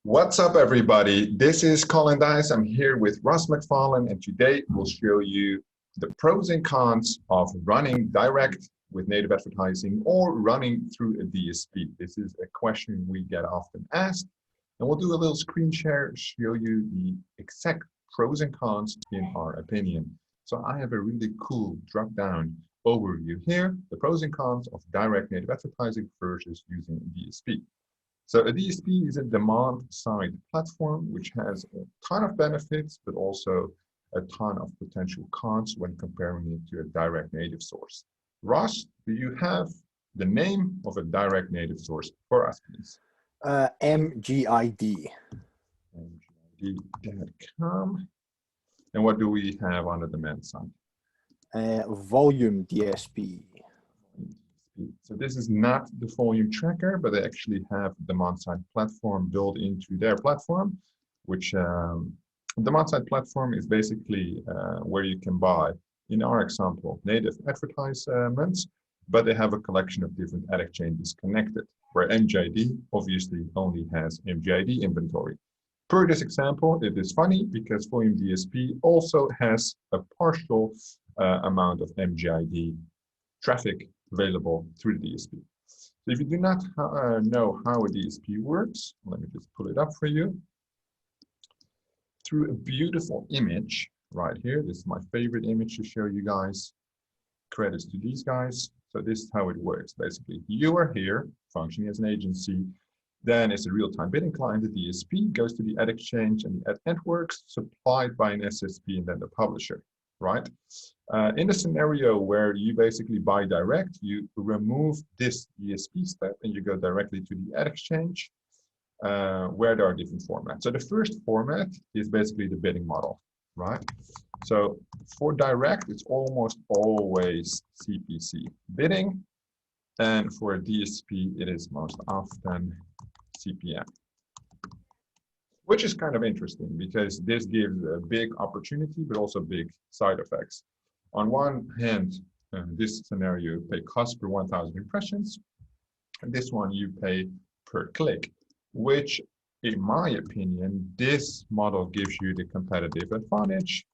What's up, everybody? This is Colin Dijs. I'm here with Ross McFarlane, and today we'll show you the pros and cons of running direct with native advertising or running through a DSP. This is a question we get often asked, and we'll do a little screen share, show you the exact pros and cons in our opinion. So I have a really cool drop-down overview here, the pros and cons of direct native advertising versus using a DSP. So a DSP is a demand-side platform which has a ton of benefits, but also a ton of potential cons when comparing it to a direct native source. Ross, do you have the name of a direct native source for us, please? MGID. MGID.com. And what do we have on the demand side? Volume DSP. So this is not the volume tracker, but they actually have the demand-side platform built into their platform, which demand-side platform is basically where you can buy, in our example, native advertisements, but they have a collection of different ad exchanges connected, where MGID obviously only has MGID inventory. Per this example, it is funny because Volume DSP also has a partial amount of MGID traffic available through the DSP. So if you do not know how a DSP works, let me just pull it up for you. Through a beautiful image right here, this is my favorite image to show you guys. Credits to these guys. So this is how it works. Basically, you are here functioning as an agency. Then it's a real-time bidding client. The DSP goes to the ad exchange and the ad networks supplied by an SSP and then the publisher. Right? In a scenario where you basically buy direct, you remove this DSP step and you go directly to the ad exchange where there are different formats. So the first format is basically the bidding model, right? So for direct, it's almost always CPC bidding. And for a DSP, it is most often CPM. Which is kind of interesting because this gives a big opportunity, but also big side effects. On one hand, this scenario, you pay cost per 1,000 impressions. And this one you pay per click, which in my opinion, this model gives you the competitive advantage.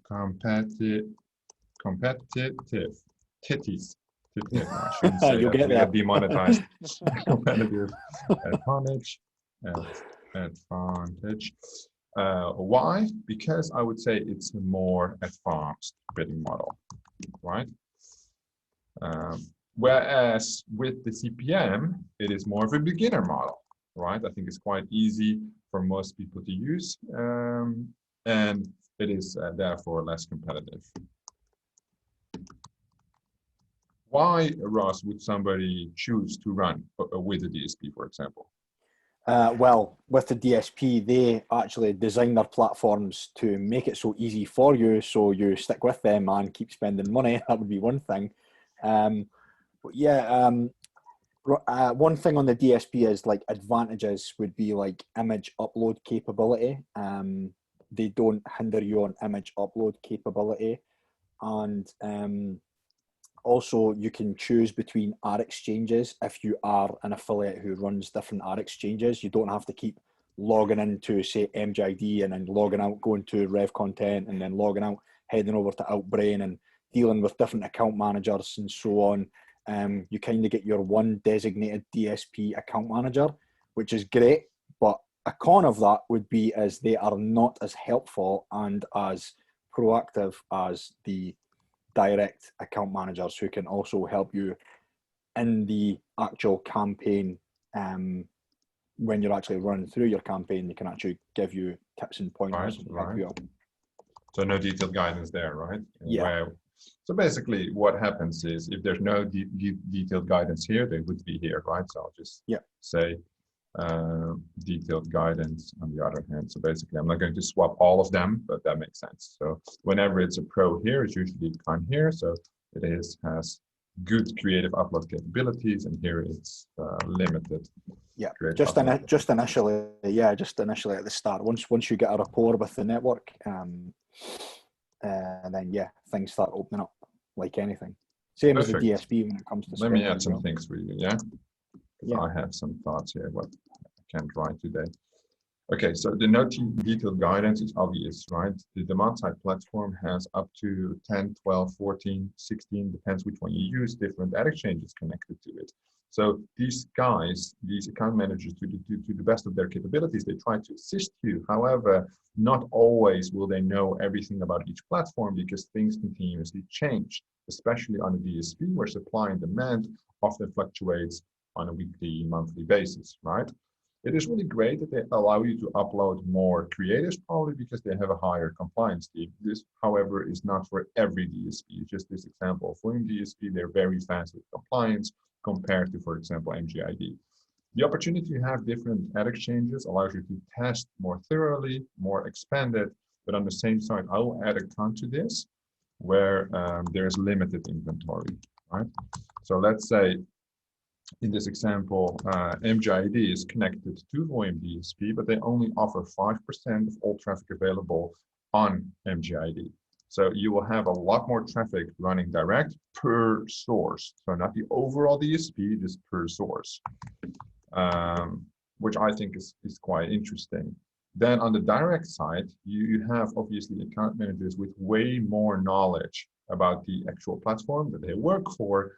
Competitive. Titties. I shouldn't say You'll that. get We that. have demonetized. Competitive advantage. Advantage. Why? Because I would say it's a more advanced bidding model, right? Whereas with the CPM, it is more of a beginner model, right? I think it's quite easy for most people to use, and it is therefore less competitive. Why, Ross, would somebody choose to run with a DSP, for example? Well, with the DSP, they actually design their platforms to make it so easy for you, so you stick with them and keep spending money. That would be one thing. But yeah, one thing on the DSP is like advantages would be like image upload capability. They don't hinder you on image upload capability, and also, you can choose between ad exchanges. If you are an affiliate who runs different ad exchanges, you don't have to keep logging into, say, MGID and then logging out, going to Rev Content and then logging out, heading over to Outbrain and dealing with different account managers and so on. You kind of get your one designated DSP account manager, which is great. But a con of that would be as they are not as helpful and as proactive as the direct account managers who can also help you in the actual campaign. When you're actually running through your campaign, they can actually give you tips and pointers. Right. So no detailed guidance there, right? Yeah. So basically what happens is if there's no detailed guidance here, they would be here, right? So I'll just say detailed guidance on the other hand. So basically I'm not going to swap all of them, but that makes sense. So whenever it's a pro here, it's usually a con here. So it has good creative upload capabilities, and here it's limited. Yeah, just initially at the start. Once you get a rapport with the network, and then things start opening up like anything. Same Perfect. as the DSP when it comes to. Let me add some things for you. Yeah. Yeah. I have some thoughts here. What can't write today. Okay, so the no detailed guidance is obvious, right? The demand-side platform has up to 10, 12, 14, 16, depends which one you use, different ad exchanges connected to it. So these guys, these account managers, to the best of their capabilities, they try to assist you. However, not always will they know everything about each platform because things continuously change, especially on a DSP where supply and demand often fluctuates on a weekly, monthly basis, right? It is really great that they allow you to upload more creatives, probably because they have a higher compliance team. This, however, is not for every DSP. Just this example, Volume DSP, they're very fast with compliance compared to, for example, MGID. The opportunity to have different ad exchanges allows you to test more thoroughly, more expanded, but on the same side, I will add a con to this where there's limited inventory, right? So let's say in this example, MGID is connected to Volume DSP, but they only offer 5% of all traffic available on MGID. So you will have a lot more traffic running direct per source. So not the overall DSP, just per source, which I think is quite interesting. Then on the direct side, you have obviously account managers with way more knowledge about the actual platform that they work for.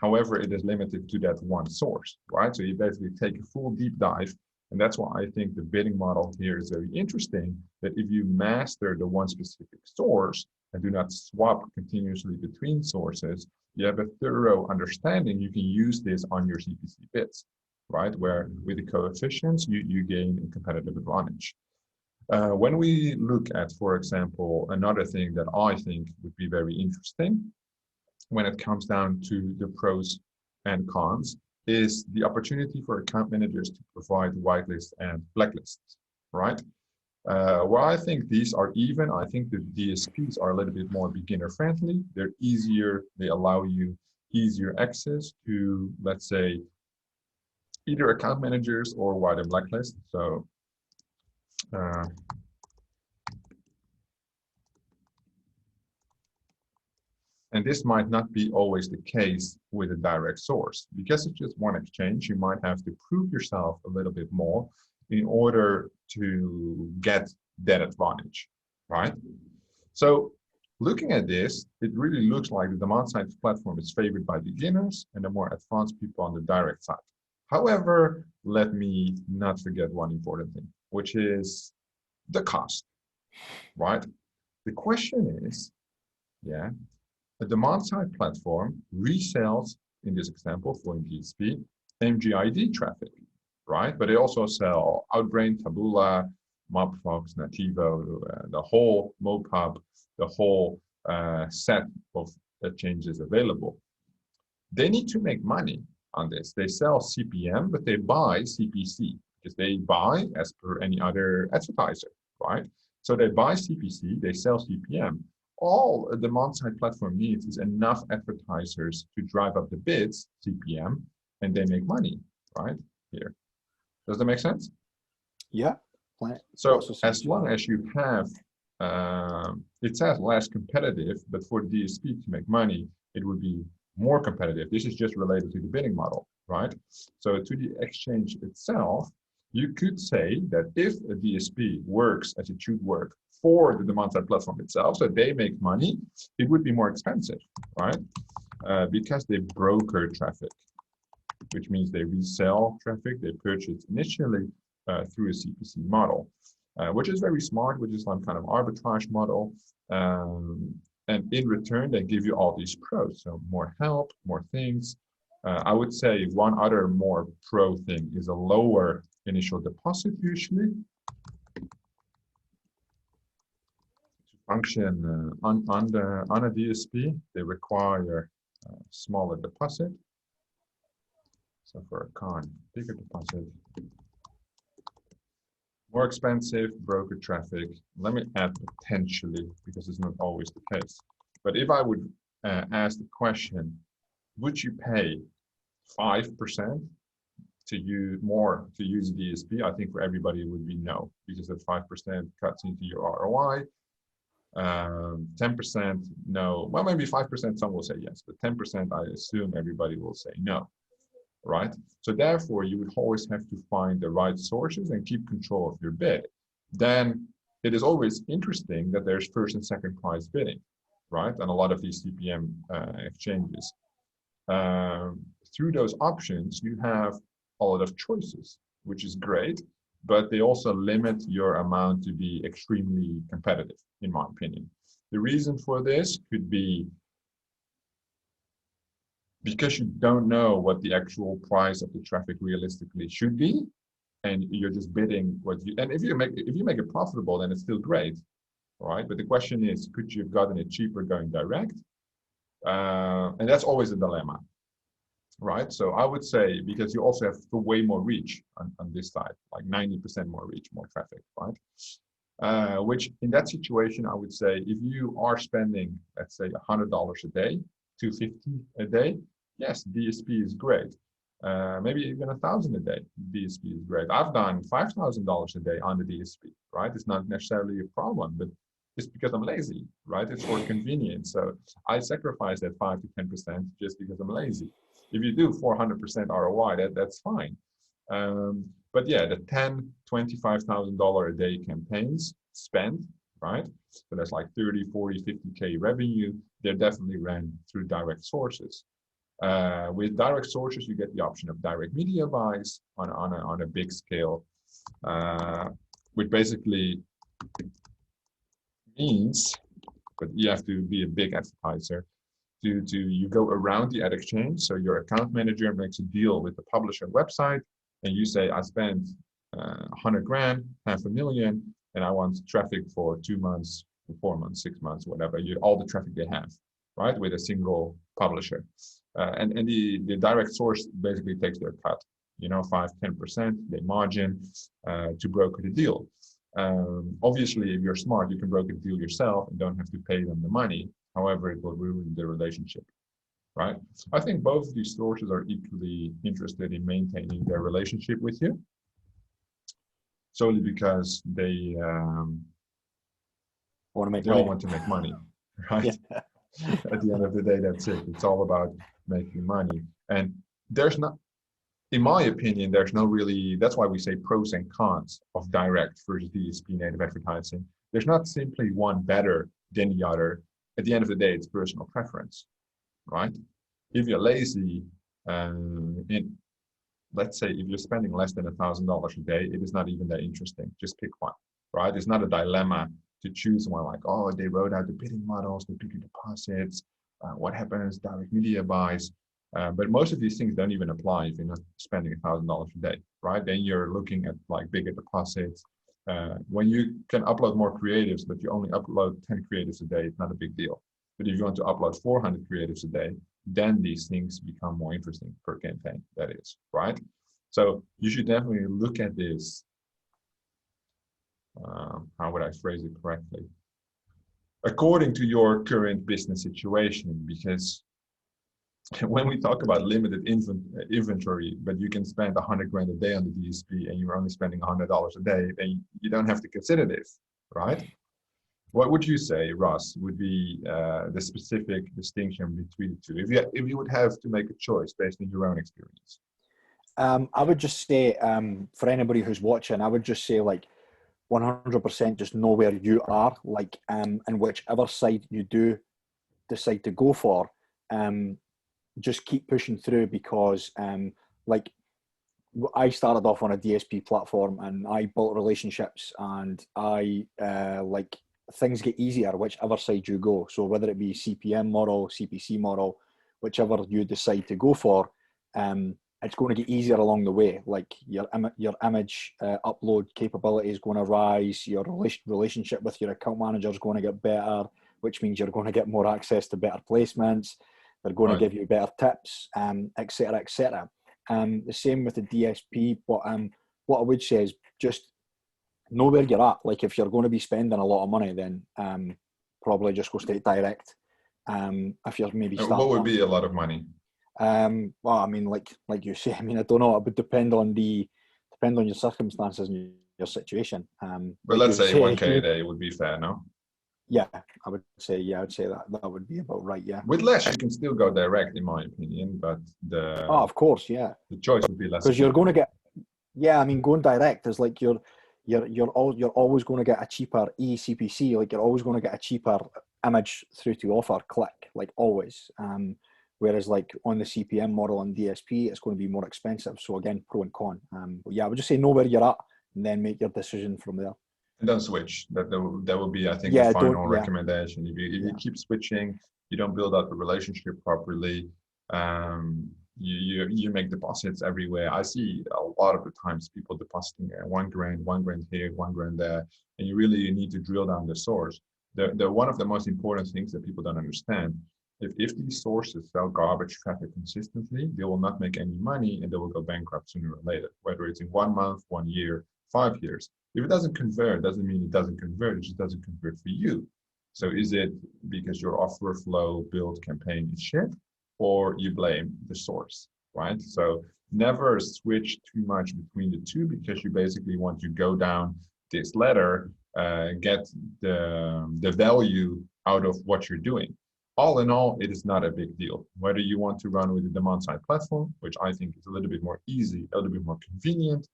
However, it is limited to that one source, right? So you basically take a full deep dive. And that's why I think the bidding model here is very interesting, that if you master the one specific source and do not swap continuously between sources, you have a thorough understanding. You can use this on your CPC bids, right? Where with the coefficients, you gain a competitive advantage. When we look at, for example, another thing that I think would be very interesting when it comes down to the pros and cons is the opportunity for account managers to provide whitelists and blacklists, right? Well, I think these are even. I think the DSPs are a little bit more beginner friendly. They're easier. They allow you easier access to, let's say, either account managers or white and blacklist. So and this might not be always the case with a direct source. Because it's just one exchange, you might have to prove yourself a little bit more in order to get that advantage, right? So looking at this, it really looks like the demand-side platform is favored by beginners and the more advanced people on the direct side. However, let me not forget one important thing, which is the cost, right? The question is, yeah, a demand-side platform resells, in this example, for DSP, MGID traffic, right? But they also sell Outbrain, Taboola, Mobfox, Nativo, the whole MoPub, the whole set of exchanges available. They need to make money on this. They sell CPM, but they buy CPC because they buy as per any other advertiser, right? So they buy CPC, they sell CPM. All a demand-side platform needs is enough advertisers to drive up the bids, CPM, and they make money, right? Here. Does that make sense? Yeah. So as long as you have, it says less competitive, but for the DSP to make money, it would be more competitive. This is just related to the bidding model, right? So to the exchange itself, you could say that if a DSP works as it should work for the demand-side platform itself, so they make money, it would be more expensive, right? Because they broker traffic, which means they resell traffic they purchased initially through a CPC model, which is very smart, which is some kind of arbitrage model. And in return, they give you all these pros. So more help, more things. I would say one other more pro thing is a lower initial deposit usually. To function on a DSP, they require a smaller deposit. So for a con, bigger deposit. More expensive broker traffic. Let me add potentially, because it's not always the case. But if I would ask the question, would you pay 5% to use DSP? I think for everybody it would be no, because that 5% cuts into your ROI. 10% no. Well, maybe 5% some will say yes, but 10% I assume everybody will say no. right? So therefore, you would always have to find the right sources and keep control of your bid. Then it is always interesting that there's first and second price bidding, right? And a lot of these CPM exchanges. Through those options, you have a lot of choices, which is great, but they also limit your amount to be extremely competitive, in my opinion. The reason for this could be because you don't know what the actual price of the traffic realistically should be, and you're just bidding what you, and if you make it profitable, then it's still great, right? But the question is, could you have gotten it cheaper going direct? And that's always a dilemma, right? So I would say, because you also have way more reach on this side, like 90% more reach, more traffic, right? Which in that situation, I would say, if you are spending, let's say, $100 a day, $250 a day, yes, DSP is great. Maybe even 1,000 a day, DSP is great. I've done $5,000 a day on the DSP, right? It's not necessarily a problem, but it's because I'm lazy, right? It's for convenience. So I sacrifice that 5 to 10% just because I'm lazy. If you do 400% ROI, that's fine. But yeah, the $10,000, $25,000 a day campaigns spent, right? So that's like 30, 40, 50K revenue. They're definitely ran through direct sources. With direct sources, you get the option of direct media buys on a big scale, which basically means, but you have to be a big advertiser. You go around the ad exchange. So your account manager makes a deal with the publisher website, and you say, I spent 100 grand, $500,000, and I want traffic for 2 months, 4 months, 6 months, whatever. All the traffic they have, right, with a single publisher. And the direct source basically takes their cut, 5, 10%, they margin to broker the deal. Obviously, if you're smart, you can broker the deal yourself and don't have to pay them the money. However, it will ruin the relationship, right? I think both of these sources are equally interested in maintaining their relationship with you, solely because they want to make all want to make money, right? Yeah. At the end of the day, that's it. It's all about making money. And there's not, in my opinion, there's no really, that's why we say pros and cons of direct versus DSP native advertising. There's not simply one better than the other. At the end of the day, it's personal preference, right? If you're lazy, let's say if you're spending less than $1,000 a day, it is not even that interesting. Just pick one, right? It's not a dilemma to choose one like, oh, they wrote out the bidding models, the bigger deposits, what happens, direct media buys. But most of these things don't even apply if you're not spending $1,000 a day, right? Then you're looking at like bigger deposits. When you can upload more creatives, but you only upload 10 creatives a day, it's not a big deal. But if you want to upload 400 creatives a day, then these things become more interesting per campaign, that is, right? So you should definitely look at this. How would I phrase it correctly? According to your current business situation, because when we talk about limited inventory, but you can spend 100 grand a day on the DSP and you're only spending $100 a day, then you don't have to consider this, right? What would you say, Ross, would be the specific distinction between the two? If you would have to make a choice based on your own experience. I would just say, for anybody who's watching, I would just say like 100% just know where you are, like, and whichever side you do decide to go for, just keep pushing through, because like I started off on a DSP platform and I built relationships, and I like things get easier whichever side you go. So whether it be CPM model, CPC model, whichever you decide to go for, it's going to get easier along the way. Like your image upload capability is going to rise, your relationship with your account manager is going to get better, which means you're going to get more access to better placements. They're going to give you better tips, et cetera, et cetera. The same with the DSP, but what I would say is just know where you're at. Like if you're going to be spending a lot of money, then probably just go straight direct. If you're maybe starting, what would be a lot of money? Well, I mean, like you say, I mean, I don't know. It would depend on your circumstances and your situation. But let's say 1K a day would be fair, no? Yeah, I would say that would be about right. Yeah. With less, you can still go direct, in my opinion, but Oh, of course, yeah. the choice would be less. Because you're going to get, yeah, I mean, going direct is like you're always going to get a cheaper eCPC. Like you're always going to get a cheaper image through to offer click, like always. Whereas like on the CPM model on DSP, it's going to be more expensive. So again, pro and con. But yeah, I would just say know where you're at and then make your decision from there. And don't switch. That will be, I think, Yeah, the final yeah. recommendation. If you keep switching, you don't build up the relationship properly. You make deposits everywhere. I see a lot of the times people depositing $1 grand here, $1 grand there, and you need to drill down the source. The one of the most important things that people don't understand, if these sources sell garbage traffic consistently, they will not make any money and they will go bankrupt sooner or later, whether it's in 1 month, 1 year, 5 years. If it doesn't convert, doesn't mean it doesn't convert, it just doesn't convert for you. So is it because your offer flow build campaign is shit, or you blame the source, right? So never switch too much between the two, because you basically want to go down this ladder, get the value out of what you're doing. All in all, it is not a big deal. Whether you want to run with the demand-side platform, which I think is a little bit more easy, a little bit more convenient,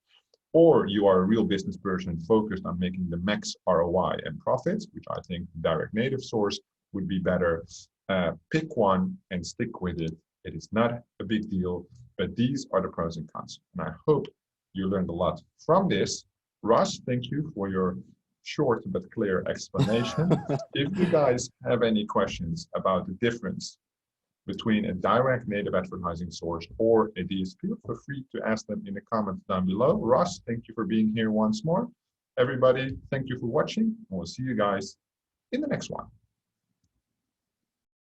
or you are a real business person focused on making the max ROI and profits, which I think direct native source would be better. Pick one and stick with it. It is not a big deal, but these are the pros and cons. And I hope you learned a lot from this. Russ, thank you for your short but clear explanation. If you guys have any questions about the difference between a direct native advertising source or a DSP, feel free to ask them in the comments down below. Russ, thank you for being here once more. Everybody, thank you for watching, and we'll see you guys in the next one.